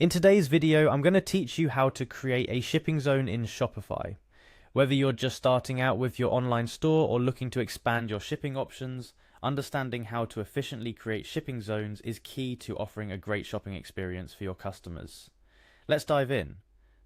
In today's video, I'm going to teach you how to create a shipping zone in Shopify. Whether you're just starting out with your online store or looking to expand your shipping options, understanding how to efficiently create shipping zones is key to offering a great shopping experience for your customers. Let's dive in.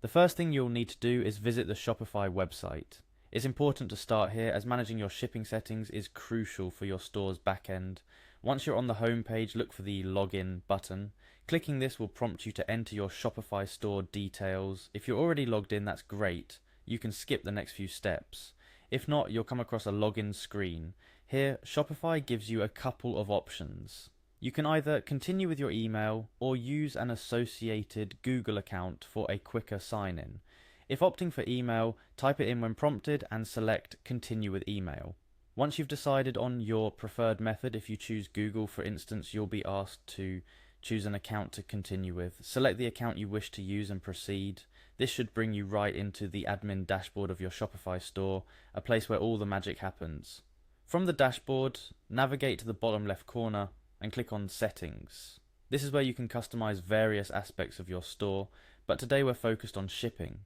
The first thing you'll need to do is visit the Shopify website. It's important to start here as managing your shipping settings is crucial for your store's backend. Once you're on the home page, look for the login button. Clicking this will prompt you to enter your Shopify store details. If you're already logged in, that's great. You can skip the next few steps. If not, you'll come across a login screen. Here, Shopify gives you a couple of options. You can either continue with your email or use an associated Google account for a quicker sign-in. If opting for email, type it in when prompted and select Continue with Email. Once you've decided on your preferred method, if you choose Google for instance, you'll be asked to choose an account to continue with. Select the account you wish to use and proceed. This should bring you right into the admin dashboard of your Shopify store, a place where all the magic happens. From the dashboard, navigate to the bottom left corner and click on Settings. This is where you can customize various aspects of your store, but today we're focused on shipping.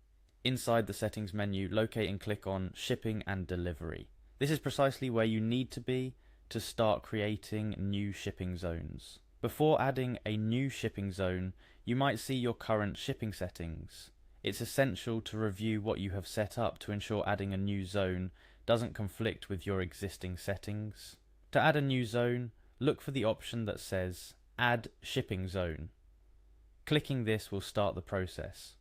Inside the settings menu, locate and click on Shipping and Delivery. This is precisely where you need to be to start creating new shipping zones. Before adding a new shipping zone, you might see your current shipping settings. It's essential to review what you have set up to ensure adding a new zone doesn't conflict with your existing settings. To add a new zone, look for the option that says Add Shipping Zone. Clicking this will start the process.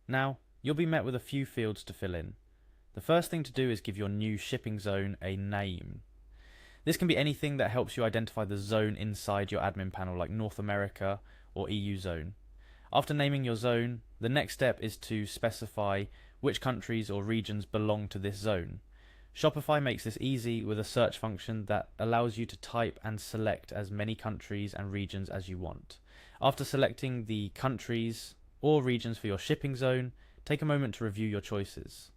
Now, you'll be met with a few fields to fill in. The first thing to do is give your new shipping zone a name. This can be anything that helps you identify the zone inside your admin panel, like North America or EU zone. After naming your zone, the next step is to specify which countries or regions belong to this zone. Shopify makes this easy with a search function that allows you to type and select as many countries and regions as you want. After selecting the countries or regions for your shipping zone, take a moment to review your choices.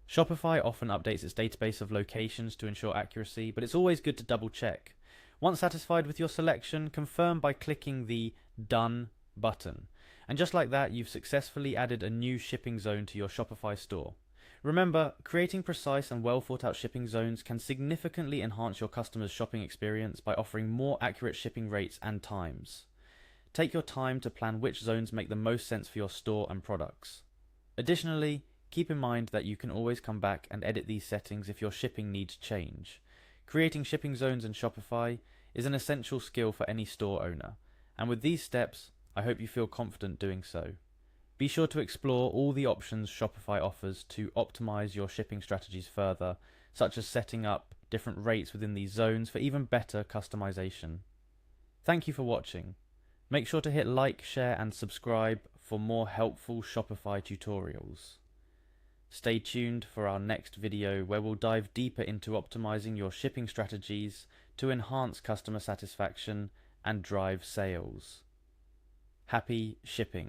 Shopify often updates its database of locations to ensure accuracy, but it's always good to double check. Once satisfied with your selection, confirm by clicking the Done button. And just like that, you've successfully added a new shipping zone to your Shopify store. Remember, creating precise and well thought out shipping zones can significantly enhance your customers' shopping experience by offering more accurate shipping rates and times. Take your time to plan which zones make the most sense for your store and products. Additionally, keep in mind that you can always come back and edit these settings if your shipping needs change. Creating shipping zones in Shopify is an essential skill for any store owner, and with these steps, I hope you feel confident doing so. Be sure to explore all the options Shopify offers to optimize your shipping strategies further, such as setting up different rates within these zones for even better customization. Thank you for watching. Make sure to hit like, share, and subscribe for more helpful Shopify tutorials. Stay tuned for our next video where we'll dive deeper into optimizing your shipping strategies to enhance customer satisfaction and drive sales. Happy shipping!